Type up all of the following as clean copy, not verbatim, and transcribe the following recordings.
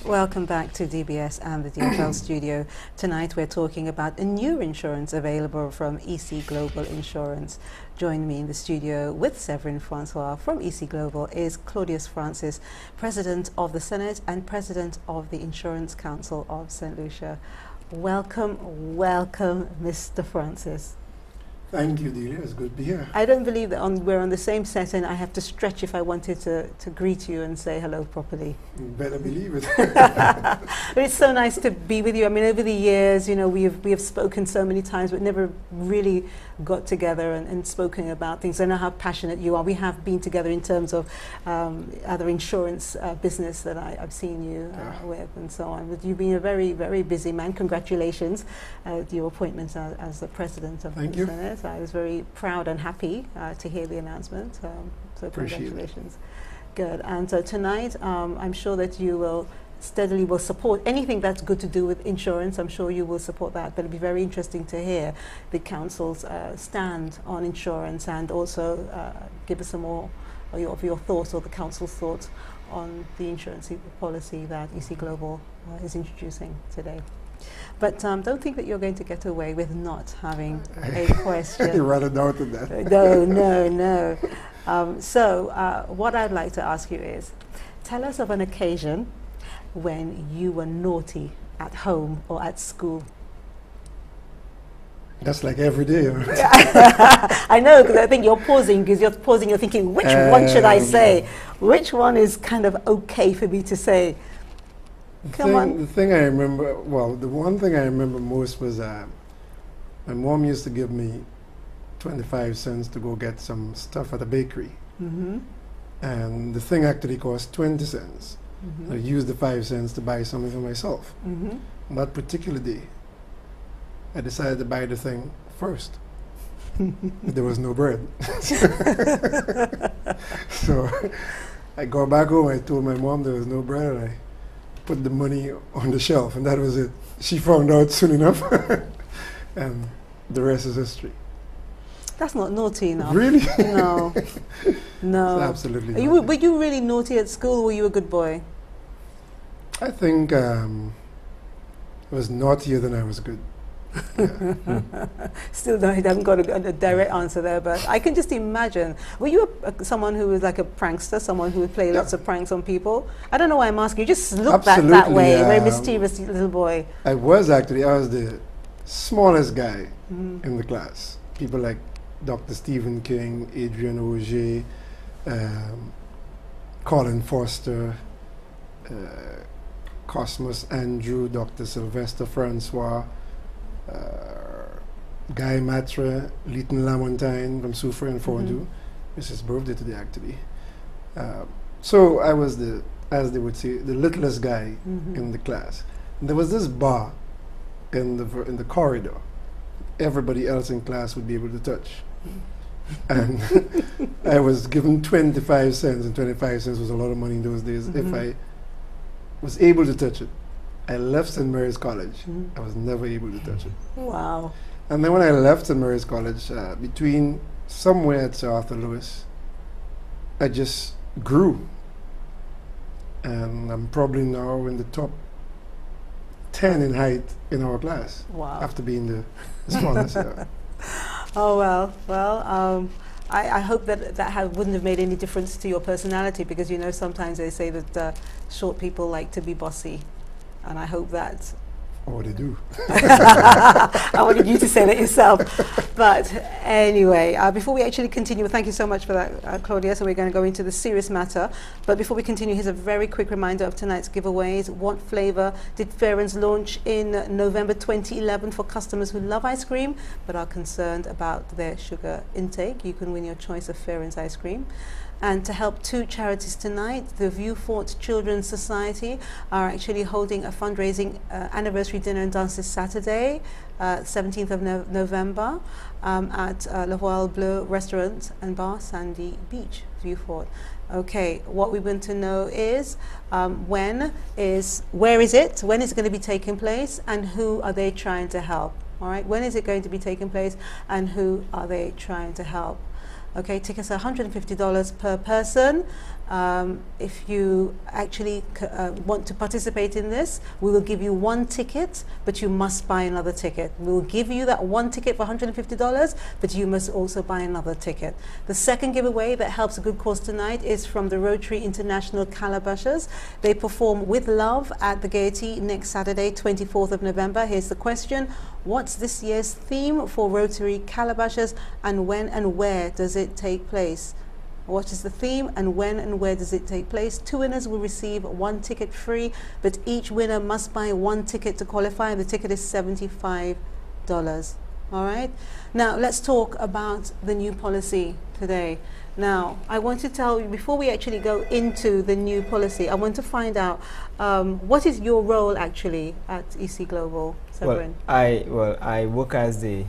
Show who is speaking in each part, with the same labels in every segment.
Speaker 1: Welcome back to DBS and the DFL studio. Tonight we're talking about a new insurance available from EC Global Insurance. Joining me in the studio with Severin Francois from EC Global is Claudius Francis, President of the Senate and President of the Insurance Council of St. Lucia. Welcome, welcome, Mr. Francis.
Speaker 2: Thank you, Delia. It's good to be here.
Speaker 1: I don't believe that we're on the same set and I have to stretch if I wanted to greet you and say hello properly.
Speaker 2: You better believe it.
Speaker 1: But it's so nice to be with you. I mean, over the years, you know, we have spoken so many times, but never really got together and spoken about things. I know how passionate you are. We have been together in terms of other insurance business that I've seen you with and so on. But you've been a very, very busy man. Congratulations with your appointment as the President of the Senate. I was very proud and happy to hear the announcement. So congratulations. Good. And so tonight, I'm sure that you will steadily support anything that's good to do with insurance. I'm sure you will support that. But it'll be very interesting to hear the Council's stand on insurance and also give us some more of your thoughts or the Council's thoughts on the insurance policy that EC Global is introducing today. But don't think that you're going to get away with not having a question.
Speaker 2: You rather doubted that.
Speaker 1: No. So what I'd like to ask you is, tell us of an occasion when you were naughty at home or at school.
Speaker 2: That's like every day.
Speaker 1: I know, because I think you're pausing, you're thinking, which one should I say? Which one is kind of okay for me to say?
Speaker 2: The thing I remember, well, the one thing I remember most was my mom used to give me 25 cents to go get some stuff at a bakery. And the thing actually cost 20 cents. I used the 5 cents to buy something for myself. On that particular day, I decided to buy the thing first. There was no bread. So I go back home, I told my mom there was no bread, and I put the money on the shelf, and that was it. She found out soon enough, and the rest is history.
Speaker 1: That's not naughty enough.
Speaker 2: Really?
Speaker 1: No. No.
Speaker 2: It's absolutely not.
Speaker 1: Were you really naughty at school, or were you a good boy?
Speaker 2: I think I was naughtier than I was good.
Speaker 1: Still, no, he hasn't got a direct answer there, but I can just imagine. Were you someone who was like a prankster, someone who would play lots of pranks on people? I don't know why I'm asking. You just look that way, very mischievous little boy.
Speaker 2: I was the smallest guy in the class. People like Dr. Stephen King, Adrian Auger, Colin Foster, Cosmos Andrew, Dr. Sylvester Francois, Guy Matre, Leighton Lamontagne from Soufrière and Fondue. It's his birthday today, actually. So I was as they would say, the littlest guy in the class. And there was this bar in the corridor. Everybody else in class would be able to touch. And I was given 25 cents, and 25 cents was a lot of money in those days. If I was able to touch it, I left St. Mary's College. I was never able to touch it.
Speaker 1: Wow.
Speaker 2: And then when I left St. Mary's College, between somewhere at Sir Arthur Lewis, I just grew. And I'm probably now in the top 10 in height in our class.
Speaker 1: Wow.
Speaker 2: After being the smallest.
Speaker 1: Oh, well, I hope that wouldn't have made any difference to your personality, because, you know, sometimes they say that short people like to be bossy. And I hope that...
Speaker 2: Oh, they do.
Speaker 1: I wanted you to say that yourself. But anyway, before we actually continue, thank you so much for that, Claudius, and we're going to go into the serious matter. But before we continue, here's a very quick reminder of tonight's giveaways. What flavour did Severin launch in November 2011 for customers who love ice cream but are concerned about their sugar intake? You can win your choice of Severin's ice cream. And to help two charities tonight, the Viewfort Children's Society are actually holding a fundraising anniversary dinner and dance this Saturday, 17th of November, at Le Voile Bleu Restaurant and Bar, Sandy Beach, Viewfort. Okay, what we want to know is where is it going to be taking place, and who are they trying to help? All right, when is it going to be taking place, and who are they trying to help? Okay, tickets are $150 per person. If you actually want to participate in this, we will give you one ticket, but you must buy another ticket. We will give you that one ticket for $150, but you must also buy another ticket. The second giveaway that helps a good cause tonight is from the Rotary International Calabashes. They perform with love at the Gaiety next Saturday, 24th of November. Here's the question. What's this year's theme for Rotary Calabashes, and when and where does it take place? What is the theme, and when and where does it take place? 2 winners will receive 1 ticket free, but each winner must buy 1 ticket to qualify, and the ticket is $75. All right? Now, let's talk about the new policy today. Now, I want to tell you, before we actually go into the new policy, I want to find out what is your role actually at EC Global, Severin?
Speaker 3: Well, I work as the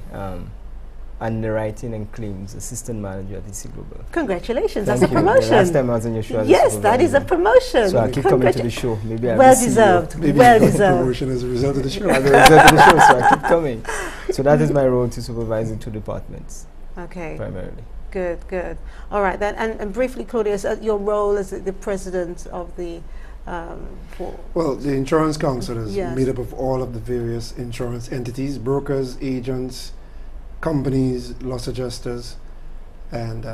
Speaker 3: underwriting and claims assistant manager at EC Global.
Speaker 1: Congratulations,
Speaker 3: Thank
Speaker 1: that's
Speaker 3: you.
Speaker 1: a promotion.
Speaker 3: The last time I was on your show.
Speaker 1: Yes, that is a promotion.
Speaker 3: So I keep coming to the show. Maybe I'll
Speaker 1: well
Speaker 3: be
Speaker 1: deserved.
Speaker 2: Maybe
Speaker 1: well
Speaker 2: you got the
Speaker 1: deserved.
Speaker 2: promotion as a result of the show.
Speaker 3: As a result of the show, so I keep coming. So that is my role, to supervise the 2 departments.
Speaker 1: Okay.
Speaker 3: Primarily.
Speaker 1: Good, good. All right, then, and briefly, Claudius, your role as the president of the
Speaker 2: well, the Insurance Council is
Speaker 1: yes.
Speaker 2: made up of all of the various insurance entities, brokers, agents, companies, loss adjusters, and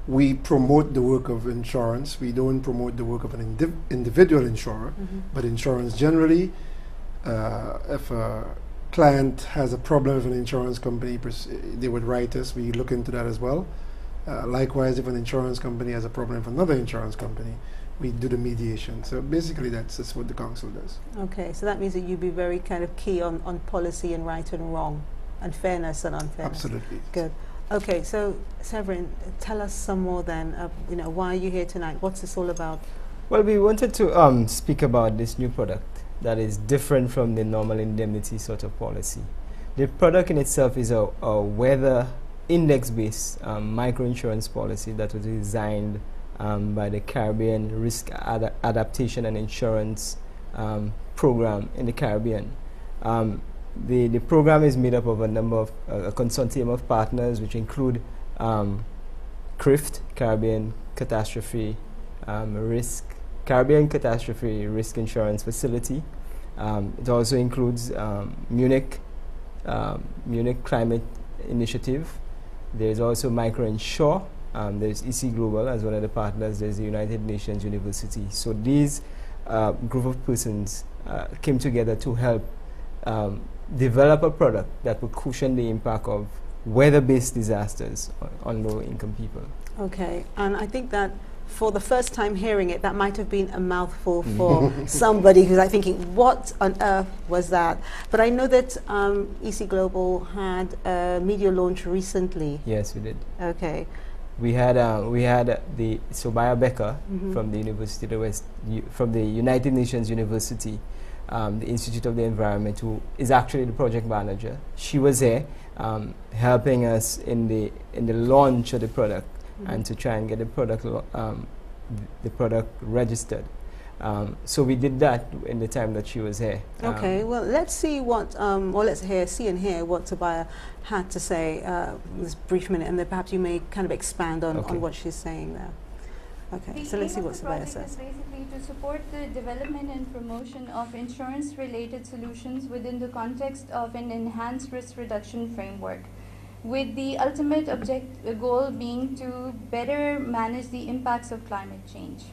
Speaker 2: we promote the work of insurance. We don't promote the work of an individual insurer, but insurance generally. If a client has a problem with an insurance company, they would write us. We look into that as well. Likewise, if an insurance company has a problem with another insurance company, we do the mediation. So basically that's what the council does.
Speaker 1: Okay, so that means that you'd be very kind of key on policy and right and wrong, and fairness and unfairness.
Speaker 2: Absolutely.
Speaker 1: Good. Okay, so Severin, tell us some more then. You know, why are you here tonight? What's this all about?
Speaker 3: Well, we wanted to speak about this new product that is different from the normal indemnity sort of policy. The product in itself is a weather index-based microinsurance policy that was designed by the Caribbean Risk Adaptation and Insurance Program in the Caribbean. The program is made up of a number of a consortium of partners, which include CRIFT, Caribbean Catastrophe Risk Insurance Facility. It also includes Munich Climate Initiative. There's also Insure. There's EC Global as one of the partners. There's the United Nations University. So these group of persons came together to help develop a product that would cushion the impact of weather-based disasters on low-income people.
Speaker 1: Okay, and I think that for the first time hearing it, that might have been a mouthful for somebody who's like thinking, what on earth was that? But I know that EC Global had a media launch recently.
Speaker 3: Yes, we did.
Speaker 1: Okay.
Speaker 3: We had the Sobaya Becker from the University of the West, from the United Nations University, the Institute of the Environment, who is actually the project manager. She was there helping us in the launch of the product and to try and get the product registered. So we did that in the time that she was here.
Speaker 1: Okay, well, let's see what, or let's see and hear what Sobaya had to say this brief minute, and then perhaps you may kind of expand on what she's saying there. Okay, so let's see what Sobaya says.
Speaker 4: The aim of the project is basically to support the development and promotion of insurance-related solutions within the context of an enhanced risk reduction framework, with the ultimate goal being to better manage the impacts of climate change.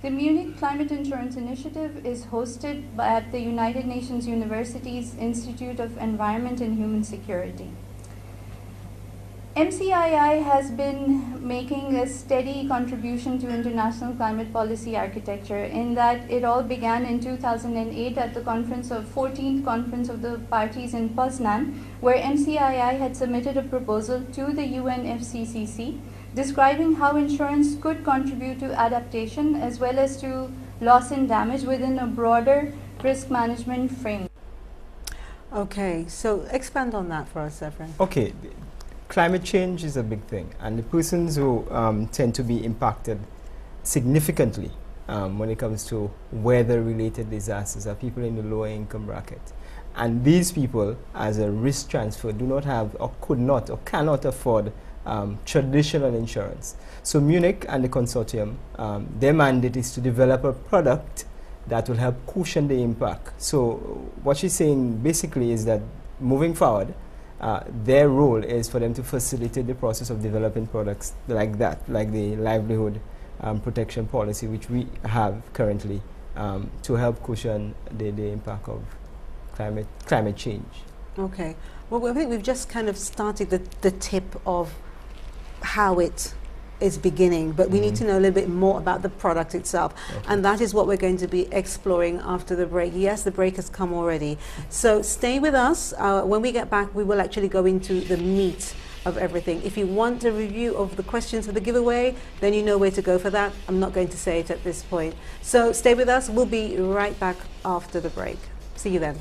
Speaker 4: The Munich Climate Insurance Initiative is hosted at the United Nations University's Institute of Environment and Human Security. MCII has been making a steady contribution to international climate policy architecture, in that it all began in 2008 at the 14th Conference of the Parties in Poznan, where MCII had submitted a proposal to the UNFCCC describing how insurance could contribute to adaptation as well as to loss and damage within a broader risk management framework.
Speaker 1: Okay, so expand on that for us, Severin.
Speaker 3: Okay. Climate change is a big thing, and the persons who tend to be impacted significantly when it comes to weather-related disasters are people in the lower income bracket. And these people, as a risk transfer, do not have or could not or cannot afford traditional insurance. So Munich and the consortium, their mandate is to develop a product that will help cushion the impact. So what she's saying basically is that moving forward, their role is for them to facilitate the process of developing products like that, like the livelihood protection policy, which we have currently, to help cushion the impact of climate change.
Speaker 1: Okay. Well, I think we've just kind of started the tip of how it is beginning, but we need to know a little bit more about the product itself.
Speaker 3: Okay.
Speaker 1: And that is what we're going to be exploring after the break. Yes, the break has come already. So stay with us. When we get back, we will actually go into the meat of everything. If you want a review of the questions for the giveaway, then you know where to go for that. I'm not going to say it at this point. So stay with us. We'll be right back after the break. See you then.